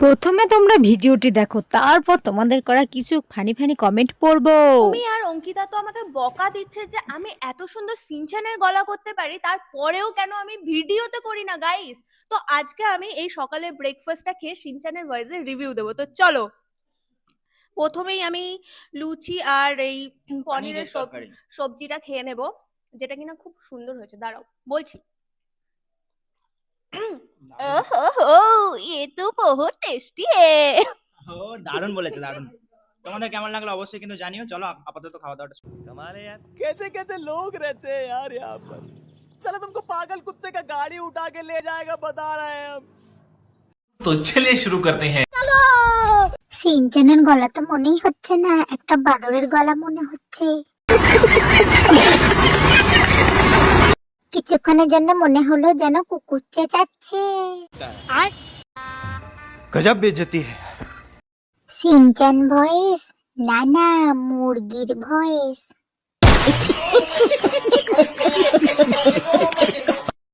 প্রথমে তোমরা ভিডিওটি দেখো, তারপর তোমাদের করা কিছু ফানি ফানি কমেন্ট পড়বো। তুমি আর অঙ্কিতা তো আমাকে বকা দিচ্ছে যে আমি এত সুন্দর সিনচানের গলা করতে পারি, তারপরেও কেন আমি ভিডিওতে করি না গাইস। তো আজকে আমি এই সকালের ব্রেকফাস্টটা খেয়ে সিনচানের ভয়েসের রিভিউ দেবো। তো চলো, প্রথমেই আমি লুচি আর এই পনিরের সবজিটা খেয়ে নেব, যেটা কিনা খুব সুন্দর হয়েছে। দাঁড়াও বলছি। ওহো, ये तो बहुत टेस्टी है। ও দারুণ বলেছে, দারুণ। তোমাদের কেমন লাগলো অবশ্যই কিন্তু জানিও। চলো আপাতত খাওয়া দাওয়াটা শুরু। कमाल है यार, कैसे कैसे लोग रहते हैं यार यहाँ पर। चलो तुमको पागल कुत्ते का गाड़ी उठा के ले जाएगा, बता रहे हैं हम। তো চলিए শুরু করতে हैं। সিনচানের গলা তো মনেই হচ্ছে না, একটা বাদরের গলা মনে হচ্ছে। কিছুক্ষণের জন্য মনে হলো যেন কুকুর চেঁচাচ্ছে। गजब बेइज्जती है। সিনচান ভয়েস না, না মুরগির ভয়েস।